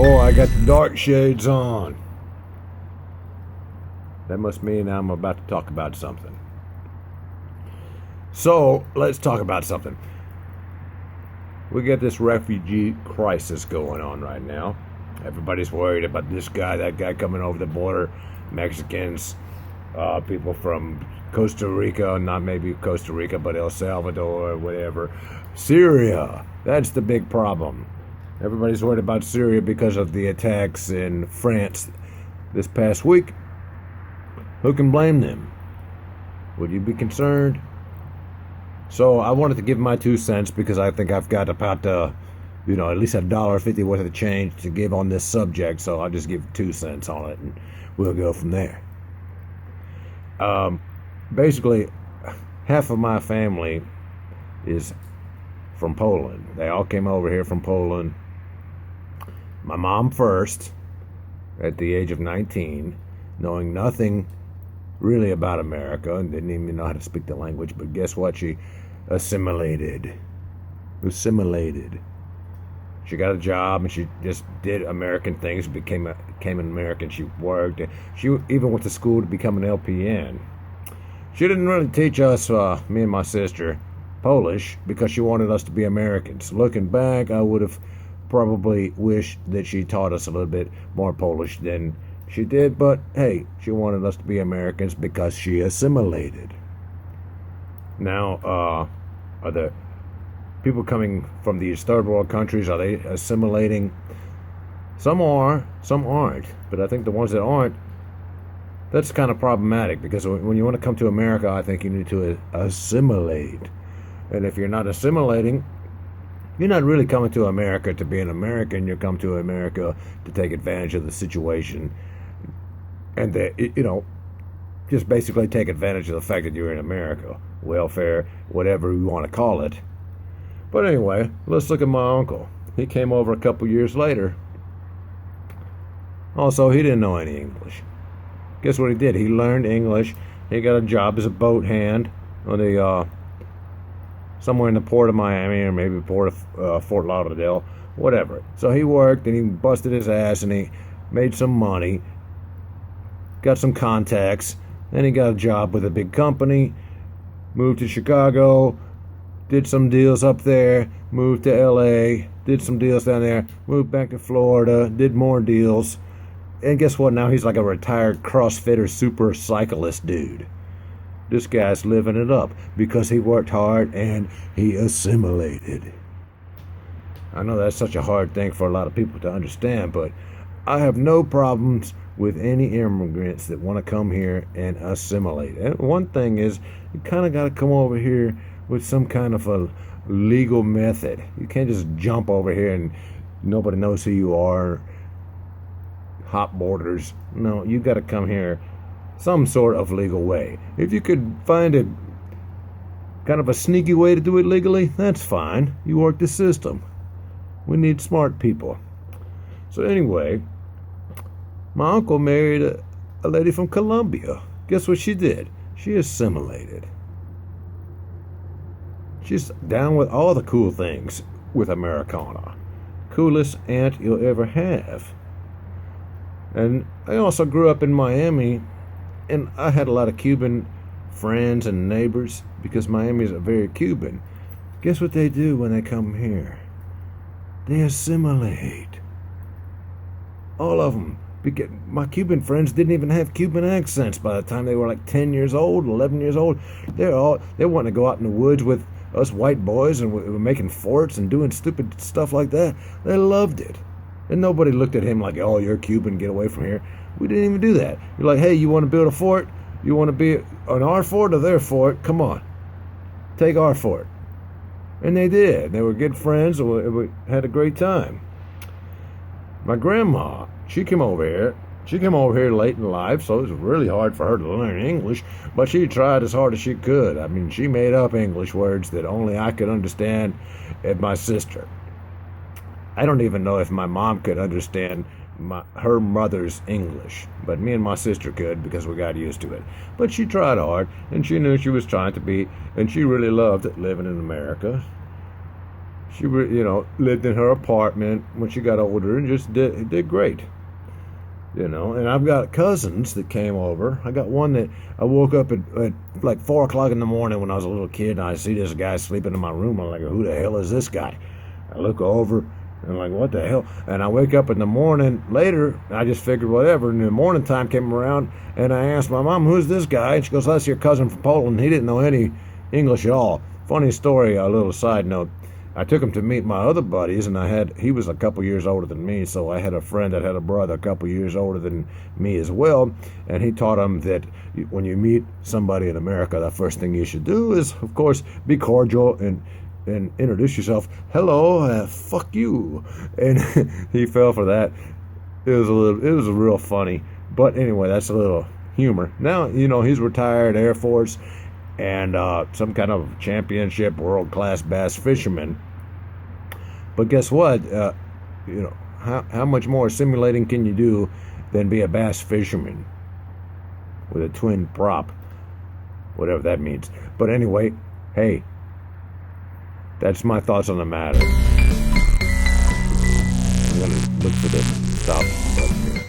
Oh, I got the dark shades on. That must mean I'm about to talk about something. So, let's talk about something. We got this refugee crisis going on right now. Everybody's worried about this guy, that guy coming over the border. Mexicans, people from Costa Rica, not maybe Costa Rica, but El Salvador, whatever. Syria, that's the big problem. Everybody's worried about Syria because of the attacks in France this past week. Who can blame them? Would you be concerned? So I wanted to give my 2 cents because I think I've got about, at least $1.50 worth of change to give on this subject. So I'll just give 2 cents on it and we'll go from there. Basically, half of my family is from Poland. They all came over here from Poland. My mom first, at the age of 19, knowing nothing really about America and didn't even know how to speak the language, but guess what? She assimilated. She got a job and she just did American things, became an American. She worked. She even went to school to become an LPN. She didn't really teach us, me and my sister, Polish because she wanted us to be Americans. Looking back, I would have probably wished that she taught us a little bit more Polish than she did, but hey, she wanted us to be Americans because she assimilated. Now, are the people coming from these third world countries, are they assimilating? Some are, some aren't. But I think the ones that aren't, that's kind of problematic because when you want to come to America, I think you need to assimilate. And if you're not assimilating, you're not really coming to America to be an American. You're coming to America to take advantage of the situation. And, just basically take advantage of the fact that you're in America. Welfare, whatever you want to call it. But anyway, let's look at my uncle. He came over a couple years later. Also, he didn't know any English. Guess what he did? He learned English. He got a job as a boat hand on the somewhere in the port of Miami or maybe port of Fort Lauderdale, whatever. So he worked and he busted his ass and he made some money, got some contacts, then he got a job with a big company, moved to Chicago, did some deals up there, moved to LA, did some deals down there, moved back to Florida, did more deals. And guess what? Now he's like a retired CrossFitter super cyclist dude. This guy's living it up because he worked hard and he assimilated. I know that's such a hard thing for a lot of people to understand, but I have no problems with any immigrants that want to come here and assimilate. And one thing is, you kind of got to come over here with some kind of a legal method. You can't just jump over here and nobody knows who you are. Hot borders. No, you got to come here some sort of legal way. If you could find a kind of a sneaky way to do it legally, that's fine. You work the system. We need smart people. So anyway, my uncle married a lady from Colombia. Guess what she did? She assimilated. She's down with all the cool things with Americana. Coolest aunt you'll ever have. And I also grew up in Miami, and I had a lot of Cuban friends and neighbors because Miami is very Cuban. Guess what they do when they come here? They assimilate. All of them. Because my Cuban friends didn't even have Cuban accents by the time they were like 10 years old, 11 years old. They wanted to go out in the woods with us white boys and we were making forts and doing stupid stuff like that. They loved it. And nobody looked at him like, oh, you're Cuban, get away from here. We didn't even do that. You're like, hey, you want to build a fort? You want to be on our fort or their fort? Come on. Take our fort. And they did. They were good friends. We had a great time. My grandma, she came over here. She came over here late in life, so it was really hard for her to learn English, but she tried as hard as she could. I mean, she made up English words that only I could understand and my sister. I don't even know if my mom could understand her mother's English, but me and my sister could because we got used to it. But she tried hard, and she knew she was trying to be, and she really loved living in America. She, lived in her apartment when she got older and just did great. And I've got cousins that came over. I got one that I woke up at like 4 o'clock in the morning when I was a little kid, and I see this guy sleeping in my room. I'm like, who the hell is this guy? I look over, and I'm like, what the hell? And I wake up in the morning later, I just figured whatever, and the morning time came around, and I asked my mom, who's this guy? And she goes, that's your cousin from Poland. He didn't know any English at all. Funny story, a little side note. I took him to meet my other buddies, and he was a couple years older than me, so I had a friend that had a brother a couple years older than me as well, and he taught him that when you meet somebody in America, the first thing you should do is, of course, be cordial and introduce yourself. Hello, fuck you. And he fell for that. It was real funny. But anyway, that's a little humor. Now, he's retired Air Force, and some kind of championship world-class bass fisherman. But guess what? How much more assimilating can you do than be a bass fisherman with a twin prop? Whatever that means. But anyway, hey, that's my thoughts on the matter. I'm going to look for the stop button here.